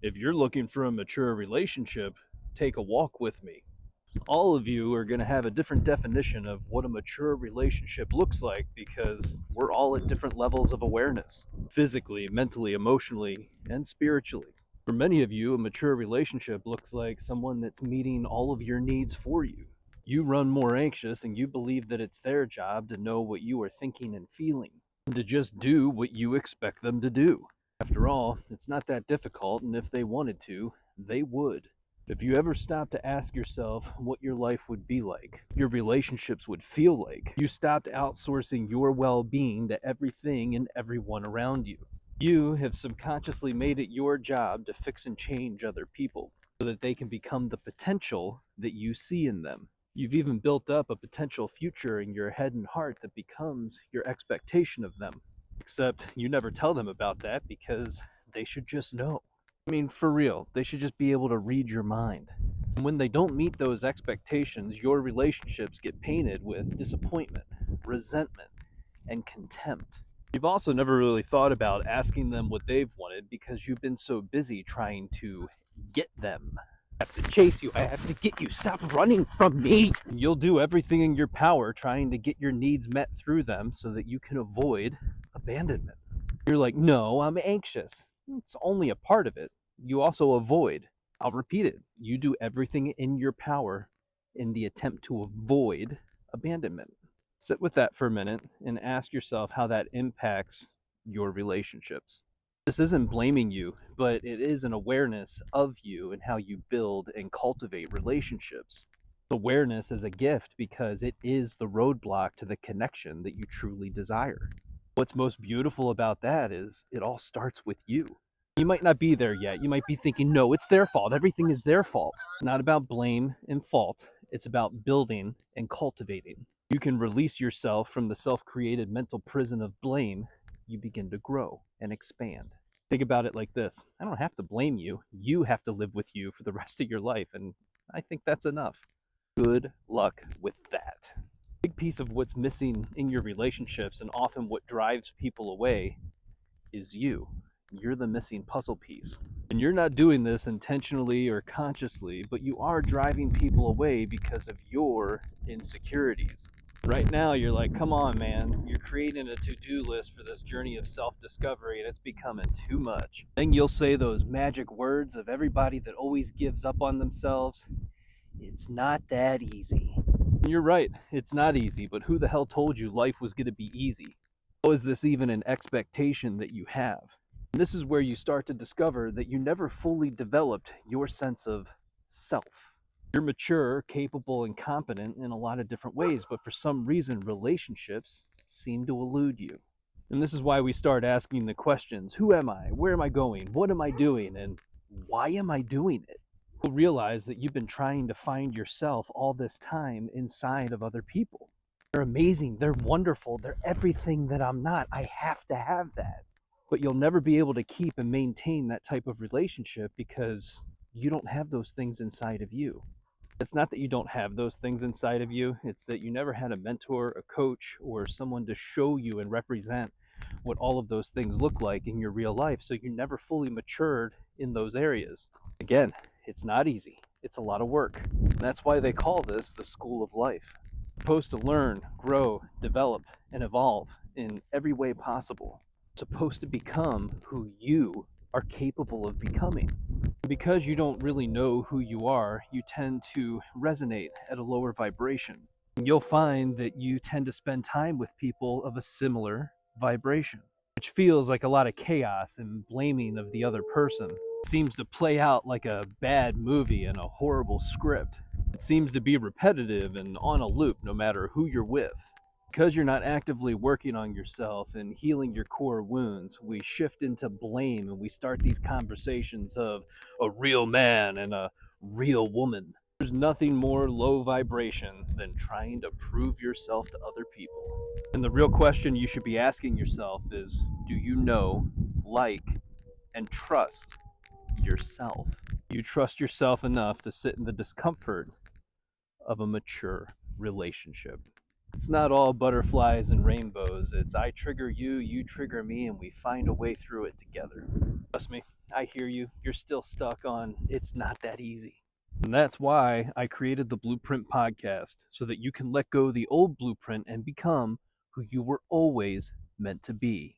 If you're looking for a mature relationship, take a walk with me. All of you are going to have a different definition of what a mature relationship looks like because we're all at different levels of awareness physically, mentally, emotionally, and spiritually. For many of you, a mature relationship looks like someone that's meeting all of your needs for you. You run more anxious and you believe that it's their job to know what you are thinking and feeling, and to just do what you expect them to do. After all, it's not that difficult, and if they wanted to, they would. If you ever stop to ask yourself what your life would be like, your relationships would feel like, you stopped outsourcing your well-being to everything and everyone around you. You have subconsciously made it your job to fix and change other people so that they can become the potential that you see in them. You've even built up a potential future in your head and heart that becomes your expectation of them. Except you never tell them about that because they should just know. I mean, for real, they should just be able to read your mind. And when they don't meet those expectations, your relationships get painted with disappointment, resentment, and contempt. You've also never really thought about asking them what they've wanted because you've been so busy trying to get them. I have to chase you. I have to get you. Stop running from me. You'll do everything in your power trying to get your needs met through them so that you can avoid abandonment. You're like, no, I'm anxious. It's only a part of it. You also avoid. I'll repeat it. You do everything in your power in the attempt to avoid abandonment. Sit with that for a minute and ask yourself how that impacts your relationships. This isn't blaming you, but it is an awareness of you and how you build and cultivate relationships. Awareness is a gift because it is the roadblock to the connection that you truly desire. What's most beautiful about that is it all starts with you. You might not be there yet. You might be thinking, no, it's their fault. Everything is their fault. It's not about blame and fault. It's about building and cultivating. You can release yourself from the self-created mental prison of blame. You begin to grow and expand. Think about it like this. I don't have to blame you. You have to live with you for the rest of your life. And I think that's enough. Good luck with that. Big piece of what's missing in your relationships and often what drives people away is you. You're the missing puzzle piece. And you're not doing this intentionally or consciously, but you are driving people away because of your insecurities. Right now, you're like, come on, man. You're creating a to-do list for this journey of self-discovery, and it's becoming too much. Then you'll say those magic words of everybody that always gives up on themselves. It's not that easy. And you're right, it's not easy, but who the hell told you life was going to be easy? How is this even an expectation that you have? And this is where you start to discover that you never fully developed your sense of self. You're mature, capable, and competent in a lot of different ways, but for some reason, relationships seem to elude you. And this is why we start asking the questions, who am I? Where am I going? What am I doing? And why am I doing it? You'll realize that you've been trying to find yourself all this time inside of other people. They're amazing, they're wonderful, they're everything that I'm not. I have to have that. But you'll never be able to keep and maintain that type of relationship because you don't have those things inside of you. It's not that you don't have those things inside of you, it's that you never had a mentor, a coach, or someone to show you and represent what all of those things look like in your real life, so you never fully matured in those areas. Again, it's not easy. It's a lot of work. That's why they call this the school of life. You're supposed to learn, grow, develop, and evolve in every way possible. You're supposed to become who you are capable of becoming. Because you don't really know who you are, you tend to resonate at a lower vibration. You'll find that you tend to spend time with people of a similar vibration, which feels like a lot of chaos and blaming of the other person. It seems to play out like a bad movie and a horrible script. It seems to be repetitive and on a loop no matter who you're with. Because you're not actively working on yourself and healing your core wounds, we shift into blame and we start these conversations of a real man and a real woman. There's nothing more low vibration than trying to prove yourself to other people. And the real question you should be asking yourself is, do you know, like, and trust yourself? You trust yourself enough to sit in the discomfort of a mature relationship. It's not all butterflies and rainbows. It's I trigger you, you trigger me, and we find a way through it together. Trust me, I hear you. You're still stuck on it's not that easy. And that's why I created the Blueprint podcast, so that you can let go of the old blueprint and become who you were always meant to be.